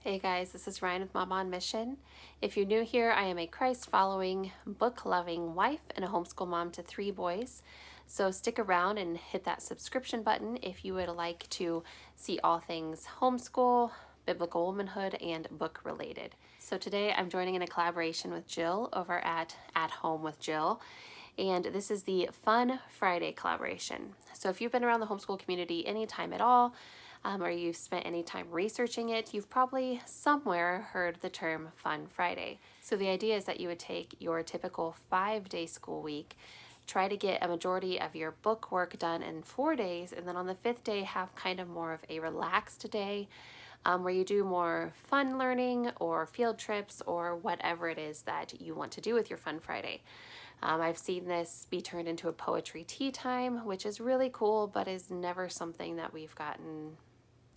Hey guys, this is Ryan with Momma on Mission. If you're new here, I am a Christ-following, book-loving wife and a homeschool mom to 3 boys. So stick around and hit that subscription button if you would like to see all things homeschool, biblical womanhood, and book related. So today I'm joining in a collaboration with Jill over at Home with Jill. And this is the Fun Friday collaboration. So if you've been around the homeschool community anytime at all, or you've spent any time researching it, you've probably somewhere heard the term Fun Friday. So the idea is that you would take your typical 5-day school week, try to get a majority of your book work done in 4 days, and then on the 5th day have kind of more of a relaxed day where you do more fun learning or field trips or whatever it is that you want to do with your Fun Friday. I've seen this be turned into a poetry tea time, which is really cool, but is never something that we've gotten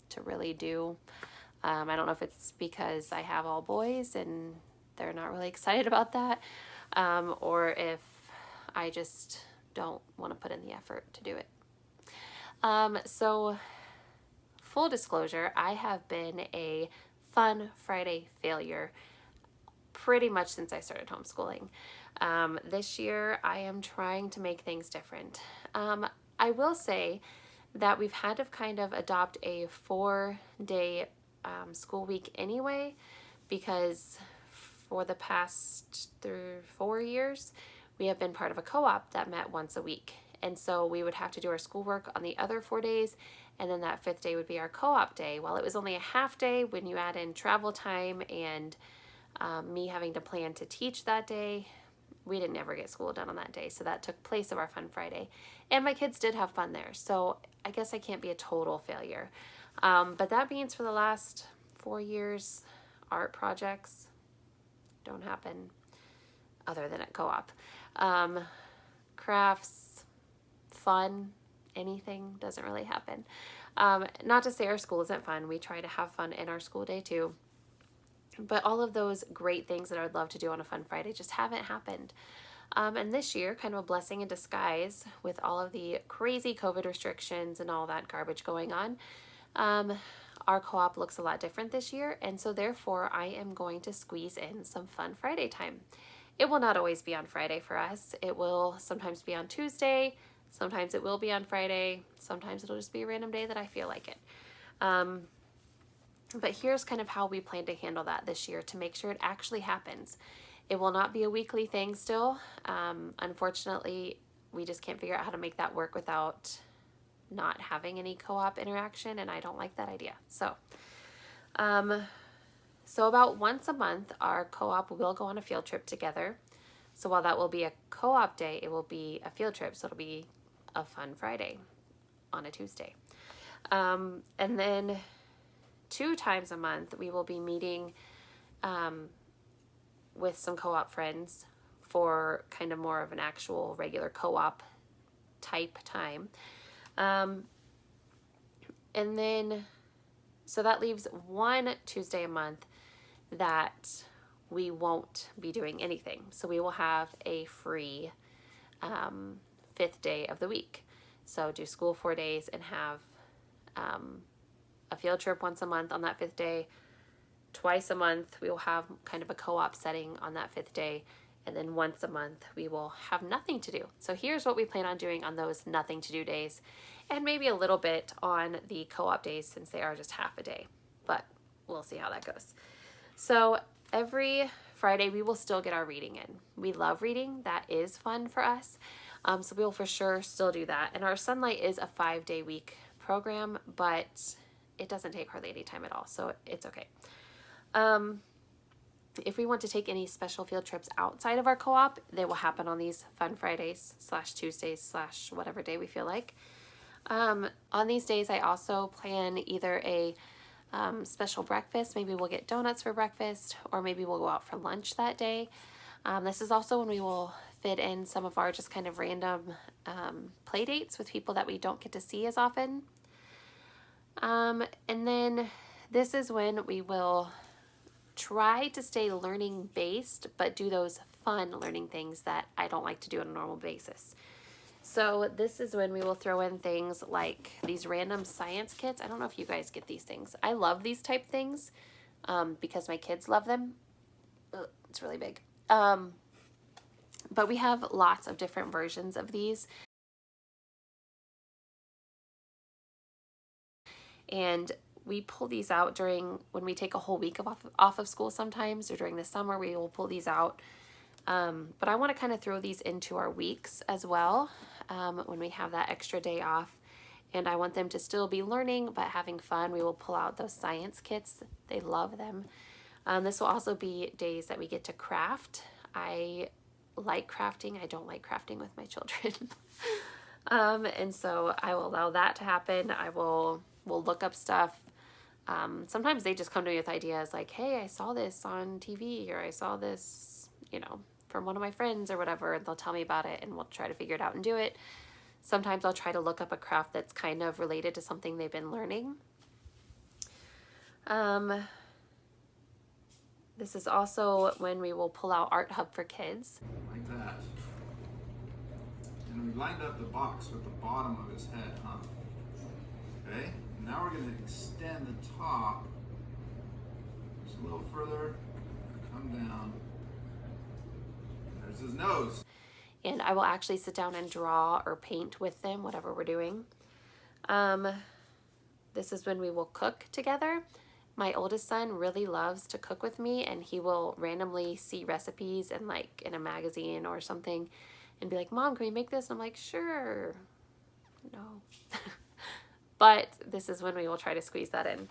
to really do. I don't know if it's because I have all boys and they're not really excited about that, or if I just don't want to put in the effort to do it. So full disclosure, I have been a Fun Friday failure pretty much since I started homeschooling. This year, I am trying to make things different. I will say that we've had to kind of adopt a 4-day school week anyway, because for the past 4 years, we have been part of a co-op that met once a week. And so we would have to do our schoolwork on the other 4 days, and then that 5th day would be our co-op day. While it was only a half day, when you add in travel time and me having to plan to teach that day, we didn't ever get school done on that day. So that took place of our Fun Friday. And my kids did have fun there. So I guess I can't be a total failure. But that means for the last 4 years, art projects don't happen other than at co-op. Crafts, fun, anything doesn't really happen. Not to say our school isn't fun. We try to have fun in our school day too. But all of those great things that I would love to do on a Fun Friday just haven't happened. And this year, kind of a blessing in disguise with all of the crazy COVID restrictions and all that garbage going on, our co-op looks a lot different this year. And so therefore, I am going to squeeze in some Fun Friday time. It will not always be on Friday for us. It will sometimes be on Tuesday. Sometimes it will be on Friday. Sometimes it'll just be a random day that I feel like it. But here's kind of how we plan to handle that this year to make sure it actually happens. It will not be a weekly thing still. Unfortunately, we just can't figure out how to make that work without not having any co-op interaction, and I don't like that idea. So about once a month, our co-op will go on a field trip together. So while that will be a co-op day, it will be a field trip. So it'll be a Fun Friday on a Tuesday. And then 2 times a month, we will be meeting with some co-op friends for kind of more of an actual regular co-op type time. And then, so that leaves 1 Tuesday a month that we won't be doing anything. So we will have a free 5th day of the week. So do school 4 days and have a field trip once a month on that 5th day. Twice a month, we will have kind of a co-op setting on that 5th day. And then once a month, we will have nothing to do. So here's what we plan on doing on those nothing to do days, and maybe a little bit on the co-op days since they are just half a day, but we'll see how that goes. So every Friday, we will still get our reading in. We love reading. That is fun for us. So we will for sure still do that. And our Sunlight is a 5-day week program, but it doesn't take hardly any time at all, so it's okay. If we want to take any special field trips outside of our co-op, they will happen on these Fun Fridays / Tuesdays / whatever day we feel like. On these days, I also plan either a special breakfast. Maybe we'll get donuts for breakfast, or maybe we'll go out for lunch that day. This is also when we will fit in some of our just kind of random play dates with people that we don't get to see as often. And then this is when we will try to stay learning based, but do those fun learning things that I don't like to do on a normal basis. So this is when we will throw in things like these random science kits. I don't know if you guys get these things. I love these type things, because my kids love them. Ugh, it's really big. But we have lots of different versions of these. And we pull these out during when we take a whole week off of school sometimes, or during the summer we will pull these out. But I want to kind of throw these into our weeks as well, when we have that extra day off. And I want them to still be learning but having fun. We will pull out those science kits. They love them. This will also be days that we get to craft. I like crafting. I don't like crafting with my children. And so I will allow that to happen. We'll look up stuff. Sometimes they just come to me with ideas like, hey, I saw this on TV, or I saw this, from one of my friends or whatever, and they'll tell me about it and we'll try to figure it out and do it. Sometimes I'll try to look up a craft that's kind of related to something they've been learning. This is also when we will pull out Art Hub for Kids. Like that. And we lined up the box with the bottom of his head, huh? Okay, now we're going to extend the top just a little further, come down. There's his nose. And I will actually sit down and draw or paint with them, whatever we're doing. This is when we will cook together. My oldest son really loves to cook with me, and he will randomly see recipes and like in a magazine or something and be like, Mom, can we make this? And I'm like, sure. No. But this is when we will try to squeeze that in.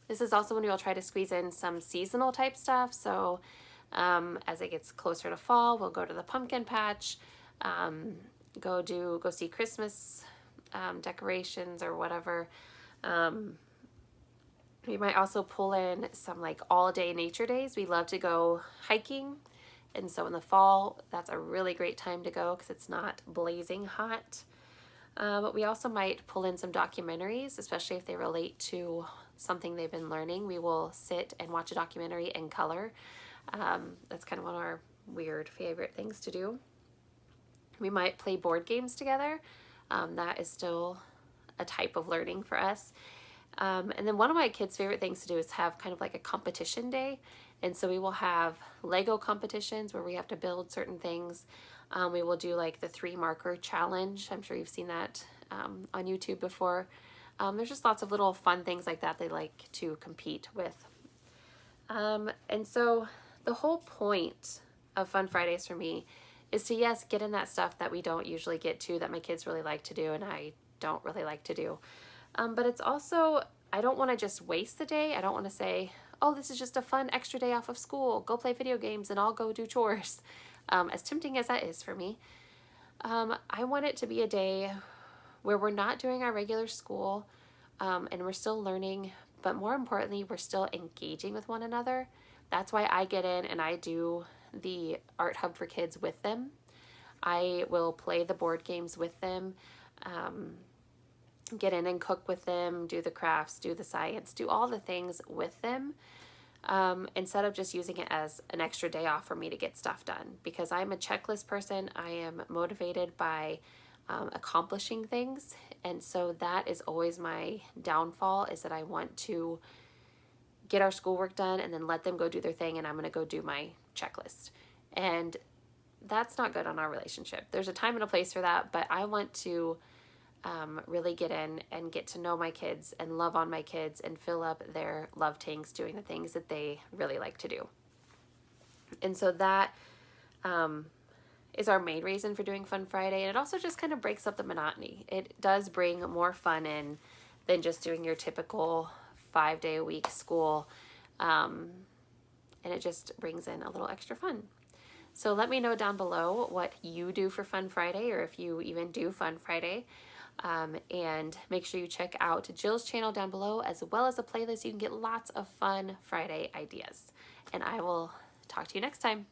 This is also when we will try to squeeze in some seasonal type stuff. So as it gets closer to fall, we'll go to the pumpkin patch, go see Christmas decorations or whatever. We might also pull in some like all day nature days. We love to go hiking. And so in the fall, that's a really great time to go because it's not blazing hot. But we also might pull in some documentaries, especially if they relate to something they've been learning. We will sit and watch a documentary in color. That's kind of one of our weird favorite things to do. We might play board games together. That is still a type of learning for us. And then one of my kids' favorite things to do is have kind of like a competition day. And so we will have Lego competitions where we have to build certain things. We will do like the 3 marker challenge. I'm sure you've seen that on YouTube before. There's just lots of little fun things like that they like to compete with. And so the whole point of Fun Fridays for me is to, yes, get in that stuff that we don't usually get to, that my kids really like to do and I don't really like to do. But it's also, I don't want to just waste the day. I don't want to say, oh, this is just a fun extra day off of school. Go play video games and I'll go do chores. As tempting as that is for me. I want it to be a day where we're not doing our regular school and we're still learning, but more importantly, we're still engaging with one another. That's why I get in and I do the Art Hub for Kids with them. I will play the board games with them, get in and cook with them, do the crafts, do the science, do all the things with them, instead of just using it as an extra day off for me to get stuff done. Because I'm a checklist person. I am motivated by accomplishing things. And so that is always my downfall, is that I want to get our schoolwork done and then let them go do their thing and I'm going to go do my checklist. And that's not good on our relationship. There's a time and a place for that, but I want to really get in and get to know my kids and love on my kids and fill up their love tanks doing the things that they really like to do. And so that is our main reason for doing Fun Friday. And it also just kind of breaks up the monotony. It does bring more fun in than just doing your typical 5-day-a-week school. And it just brings in a little extra fun. So let me know down below what you do for Fun Friday, or if you even do Fun Friday. And make sure you check out Jill's channel down below, as well as a playlist. You can get lots of fun Friday ideas. And I will talk to you next time.